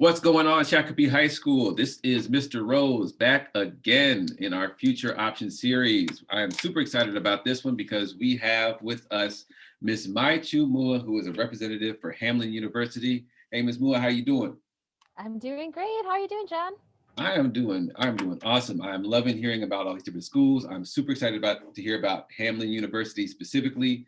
What's going on, Shakopee High School? This is Mr. Rose back again in our Future Options series. I am super excited about this one because we have with us Miss Mai Chue Moua, who is a representative for Hamline University. Hey, Miss Moua, how you doing? I'm doing great. How are you doing, John? I'm doing awesome. I'm loving hearing about all these different schools. I'm super excited about to hear about Hamline University specifically.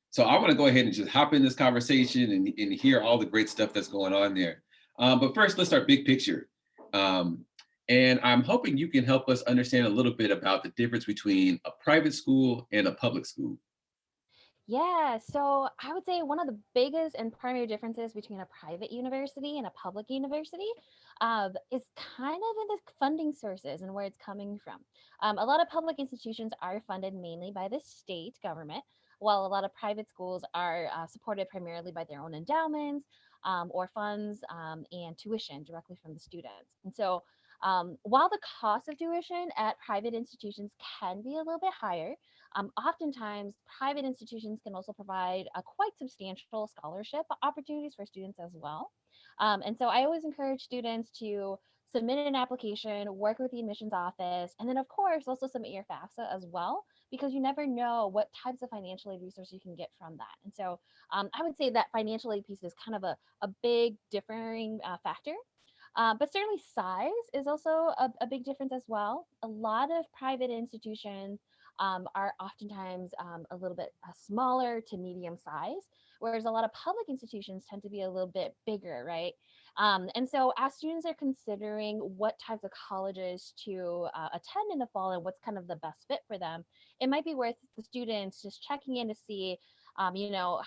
So I want to go ahead and just hop in this conversation and hear all the great stuff that's going on there. But first, let's start big picture. Um, and I'm hoping you can help us understand a little bit about the difference between a private school and a public school. Yeah, so I would say one of the biggest and primary differences between a private university and a public university is kind of in the funding sources and where it's coming from. A lot of public institutions are funded mainly by the state government, while a lot of private schools are supported primarily by their own endowments or funds and tuition directly from the students. And so while the cost of tuition at private institutions can be a little bit higher, oftentimes, private institutions can also provide a quite substantial scholarship opportunities for students as well. And so I always encourage students to submit an application, work with the admissions office, and then, of course, also submit your FAFSA as well, because you never know what types of financial aid resources you can get from that. And so I would say that financial aid piece is kind of a big differing factor. But certainly, size is also a big difference as well. A lot of private institutions are oftentimes a little bit smaller to medium size, whereas a lot of public institutions tend to be a little bit bigger, right? And so, as students are considering what types of colleges to attend in the fall and what's kind of the best fit for them, it might be worth the students just checking in to see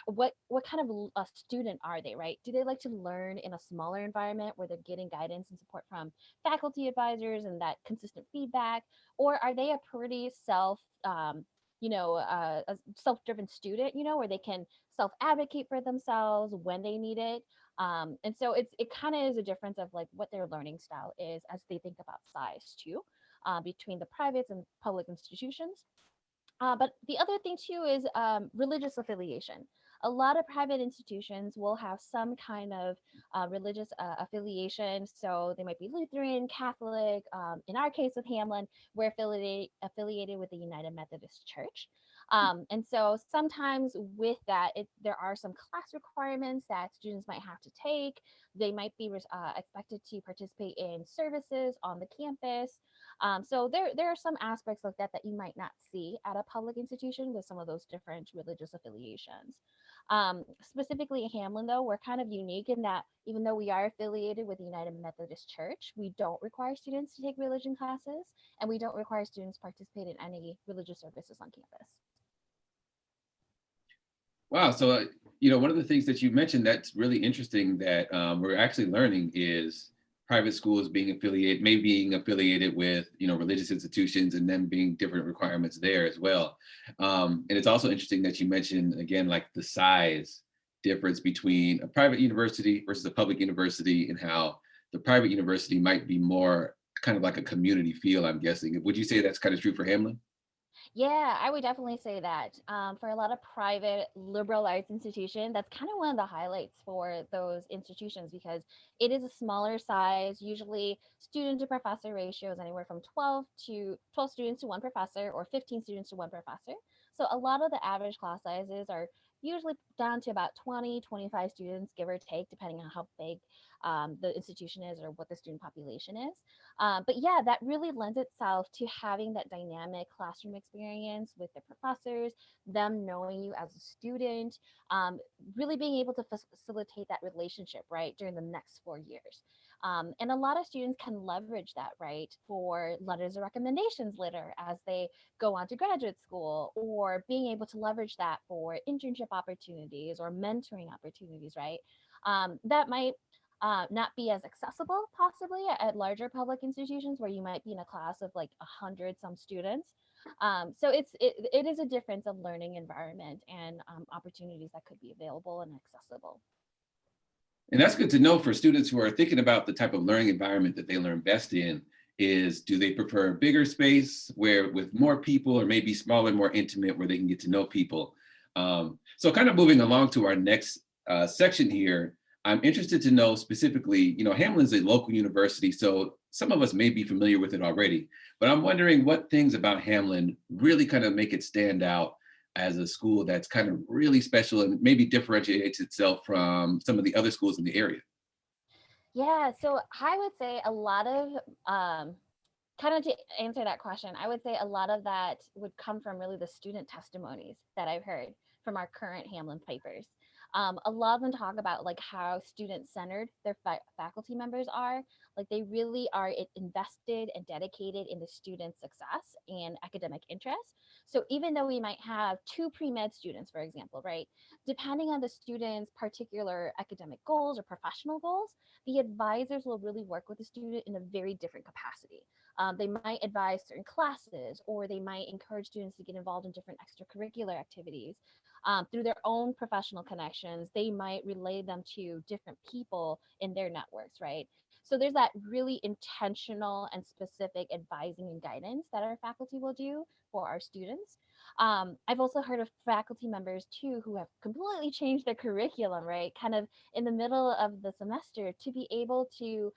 what kind of a student are they, right? Do they like to learn in a smaller environment where they're getting guidance and support from faculty advisors and that consistent feedback, or are they a pretty a self-driven student, where they can self-advocate for themselves when they need it? And so it kind of is a difference of like what their learning style is as they think about size too, between the privates and public institutions. But the other thing too is religious affiliation. A lot of private institutions will have some kind of religious affiliation. So they might be Lutheran, Catholic. In our case with Hamlin, we're affiliated with the United Methodist Church. And so sometimes with that, there are some class requirements that students might have to take. They might be expected to participate in services on the campus. So there are some aspects like that that you might not see at a public institution with some of those different religious affiliations. Specifically in Hamlin, though, we're kind of unique in that even though we are affiliated with the United Methodist Church, we don't require students to take religion classes, and we don't require students to participate in any religious services on campus. Wow. So, one of the things that you mentioned that's really interesting that we're actually learning is private schools being affiliated, maybe being affiliated with, religious institutions and then being different requirements there as well. And it's also interesting that you mentioned, again, like the size difference between a private university versus a public university and how the private university might be more kind of like a community feel, I'm guessing. Would you say that's kind of true for Hamlin? Yeah, I would definitely say that. For a lot of private liberal arts institutions, that's kind of one of the highlights for those institutions because it is a smaller size. Usually, student to professor ratio is anywhere from 12 students to one professor or 15 students to one professor. So a lot of the average class sizes are usually down to about 20, 25 students, give or take, depending on how big the institution is or what the student population is. But yeah, that really lends itself to having that dynamic classroom experience with the professors, them knowing you as a student, really being able to facilitate that relationship, right, during the next 4 years. And a lot of students can leverage that, right, for letters of recommendations later as they go on to graduate school, or being able to leverage that for internship opportunities or mentoring opportunities, right? That might not be as accessible possibly at larger public institutions where you might be in a class of like 100 some students. So it is a difference of learning environment and opportunities that could be available and accessible. And that's good to know for students who are thinking about the type of learning environment that they learn best in is do they prefer a bigger space where with more people or maybe smaller, more intimate where they can get to know people. So kind of moving along to our next section here, I'm interested to know specifically, Hamlin's a local university, so some of us may be familiar with it already, but I'm wondering what things about Hamlin really kind of make it stand out as a school that's kind of really special and maybe differentiates itself from some of the other schools in the area. Yeah, so I would say a lot of kind of to answer that question, I would say a lot of that would come from really the student testimonies that I've heard from our current Hamlin Pipers. A lot of them talk about like how student centered their faculty members are. Like they really are invested and dedicated in the student's success and academic interest. So even though we might have two pre-med students, for example, right? Depending on the student's particular academic goals or professional goals, the advisors will really work with the student in a very different capacity. They might advise certain classes, or they might encourage students to get involved in different extracurricular activities. Through their own professional connections, they might relay them to different people in their networks, right? So there's that really intentional and specific advising and guidance that our faculty will do for our students. I've also heard of faculty members too who have completely changed their curriculum, right? Kind of in the middle of the semester to be able to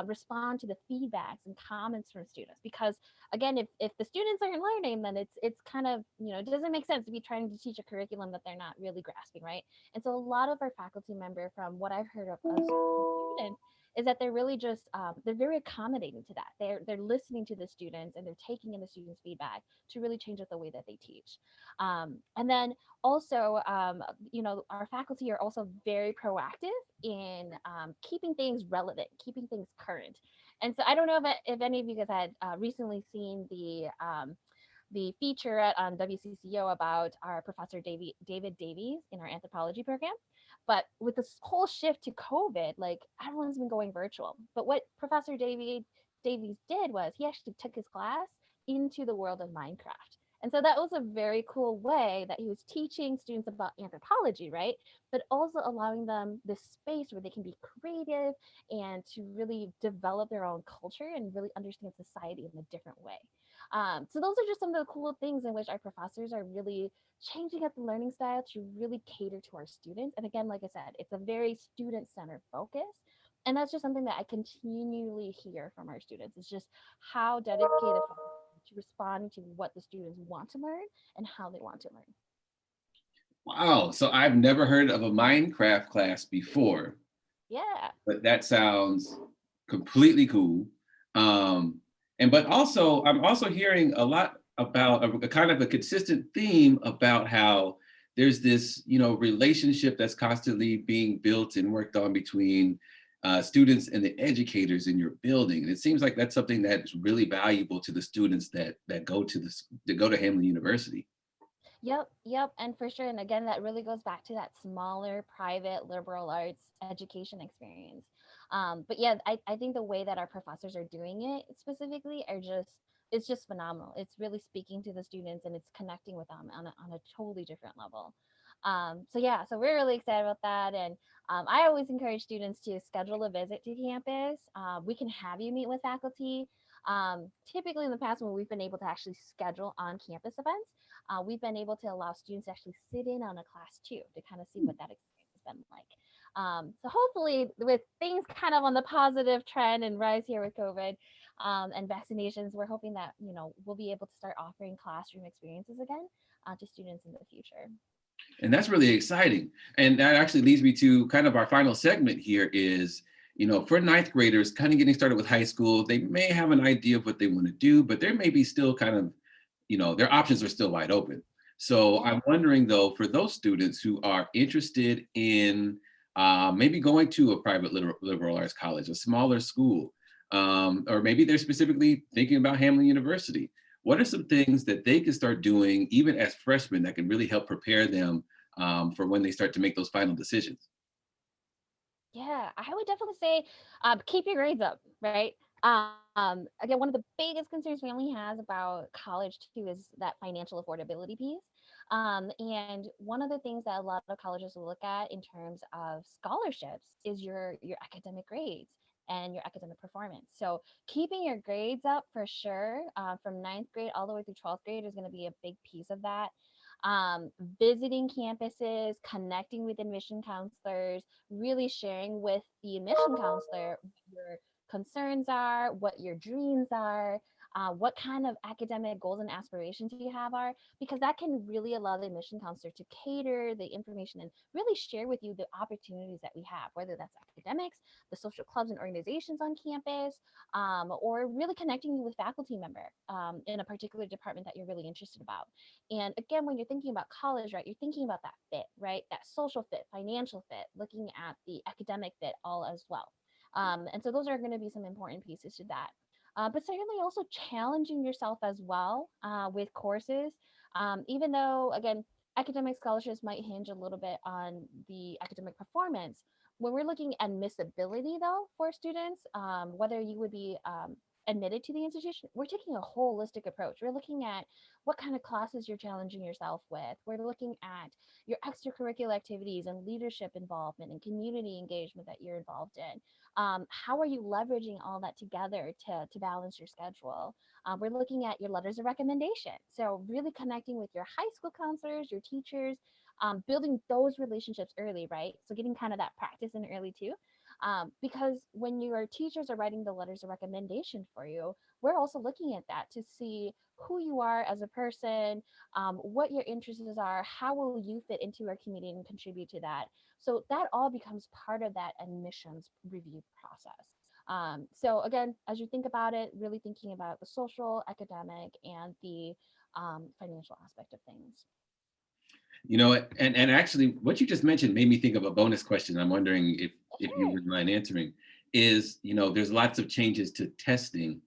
respond to the feedbacks and comments from students. Because again, if the students aren't learning, then it's kind of, it doesn't make sense to be trying to teach a curriculum that they're not really grasping, right? And so a lot of our faculty member, from what I've heard of students, is that they're really just they're very accommodating to that. They're listening to the students and they're taking in the students' feedback to really change up the way that they teach. And then also, our faculty are also very proactive in keeping things relevant, keeping things current. And so I don't know if any of you guys had recently seen the feature on WCCO about our professor David Davies in our anthropology program. But with this whole shift to COVID, like everyone's been going virtual. But what Professor Davies did was he actually took his class into the world of Minecraft. And so that was a very cool way that he was teaching students about anthropology, right? But also allowing them this space where they can be creative and to really develop their own culture and really understand society in a different way. So those are just some of the cool things in which our professors are really changing up the learning style to really cater to our students. And again, like I said, it's a very student-centered focus. And that's just something that I continually hear from our students. It's just how dedicated to responding to what the students want to learn and how they want to learn. Wow. So I've never heard of a Minecraft class before, Yeah. but that sounds completely cool. Um, but also, I'm also hearing a lot about a kind of a consistent theme about how there's this, relationship that's constantly being built and worked on between students and the educators in your building. And it seems like that's something that's really valuable to the students that go to this that go to Hamlin University. Yep. And for sure. And again, that really goes back to that smaller, private, liberal arts education experience. But yeah, I think the way that our professors are doing it specifically it's just phenomenal. It's really speaking to the students and it's connecting with them on a totally different level. So yeah, so we're really excited about that. And I always encourage students to schedule a visit to campus. We can have you meet with faculty. Typically in the past when we've been able to actually schedule on campus events, we've been able to allow students to actually sit in on a class too to kind of see what that experience has been like. So hopefully, with things kind of on the positive trend and rise here with COVID and vaccinations, we're hoping that we'll be able to start offering classroom experiences again to students in the future. And that's really exciting. And that actually leads me to kind of our final segment here is, for ninth graders kind of getting started with high school, they may have an idea of what they want to do, but there may be still kind of, their options are still wide open. So Yeah. I'm wondering though, for those students who are interested in maybe going to a private liberal arts college, a smaller school, or maybe they're specifically thinking about Hamlin University. What are some things that they can start doing even as freshmen that can really help prepare them for when they start to make those final decisions? Yeah, I would definitely say keep your grades up, right? Again, one of the biggest concerns family has about college too is that financial affordability piece. And one of the things that a lot of colleges will look at in terms of scholarships is your academic grades and your academic performance. So keeping your grades up for sure, from ninth grade all the way through 12th grade is going to be a big piece of that. visiting campuses, connecting with admission counselors, really sharing with the admission counselor what your concerns are, what your dreams are, what kind of academic goals and aspirations you have are, because that can really allow the admission counselor to cater the information and really share with you the opportunities that we have, whether that's academics, the social clubs and organizations on campus, or really connecting you with faculty member in a particular department that you're really interested about. And again, when you're thinking about college, right, you're thinking about that fit, right? That social fit, financial fit, looking at the academic fit all as well. And so those are going to be some important pieces to that. But certainly also challenging yourself as well with courses, even though, again, academic scholarships might hinge a little bit on the academic performance. When we're looking at admissibility, though, for students, whether you would be admitted to the institution, we're taking a holistic approach. We're looking at what kind of classes you're challenging yourself with. We're looking at your extracurricular activities and leadership involvement and community engagement that you're involved in. How are you leveraging all that together to balance your schedule? We're looking at your letters of recommendation. So, really connecting with your high school counselors, your teachers, building those relationships early, right? So, getting kind of that practice in early too. Because when your teachers are writing the letters of recommendation for you, we're also looking at that to see who you are as a person, what your interests are, how will you fit into our community and contribute to that. So that all becomes part of that admissions review process. So again, as you think about it, really thinking about the social, academic, and the financial aspect of things. And actually what you just mentioned made me think of a bonus question. I'm wondering if you Sure. would mind answering is, there's lots of changes to testing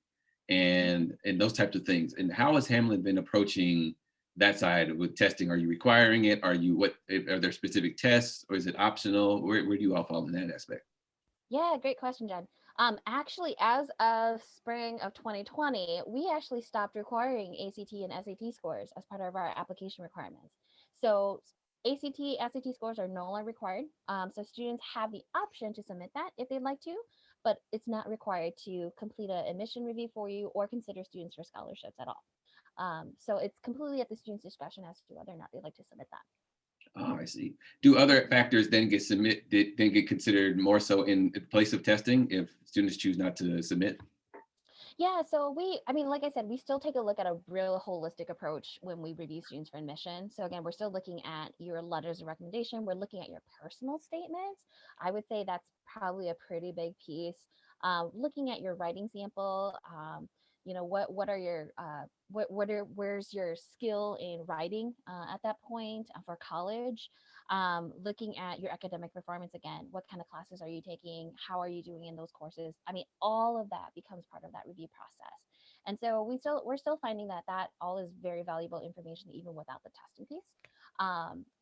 Mhm. and those types of things. And how has Hamlin been approaching that side with testing? Are you requiring it? Are there specific tests or is it optional? Where do you all fall in that aspect? Yeah, great question, Jen. Actually, as of spring of 2020, we actually stopped requiring ACT and SAT scores as part of our application requirements. So ACT, SAT scores are no longer required. So students have the option to submit that if they'd like to, but it's not required to complete an admission review for you or consider students for scholarships at all. So it's completely at the student's discretion as to whether or not they'd like to submit that. Oh, I see. Do other factors then get considered more so in place of testing if students choose not to submit? Yeah, so I mean, like I said, we still take a look at a real holistic approach when we review students for admission. So again, we're still looking at your letters of recommendation. We're looking at your personal statements. I would say that's probably a pretty big piece. Looking at your writing sample, what are your where's your skill in writing at that point for college? Looking at your academic performance again, what kind of classes are you taking? How are you doing in those courses? I mean, all of that becomes part of that review process. And so we're still finding that that all is very valuable information even without the testing piece.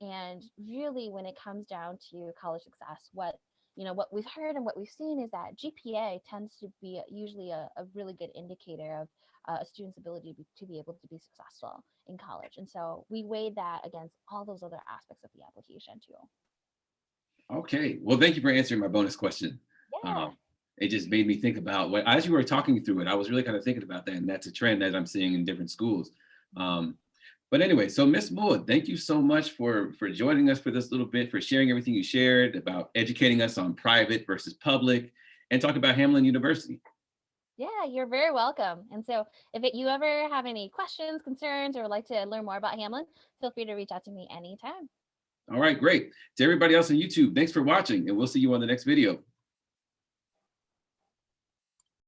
And really, when it comes down to college success, what we've heard and what we've seen is that GPA tends to be usually a really good indicator of a student's ability to be able to be successful in college. And so we weighed that against all those other aspects of the application too. Okay. Well, thank you for answering my bonus question. Yeah. Um, it just made me think about as you were talking through it, I was really kind of thinking about that. And that's a trend that I'm seeing in different schools. Mhm. But anyway, so Miss Moua, thank you so much for joining us for this little bit, for sharing everything you shared about educating us on private versus public and talk about Hamline University. Yeah, you're very welcome. And so you ever have any questions, concerns, or would like to learn more about Hamlin, feel free to reach out to me anytime. All right, great. To everybody else on YouTube, thanks for watching, and we'll see you on the next video.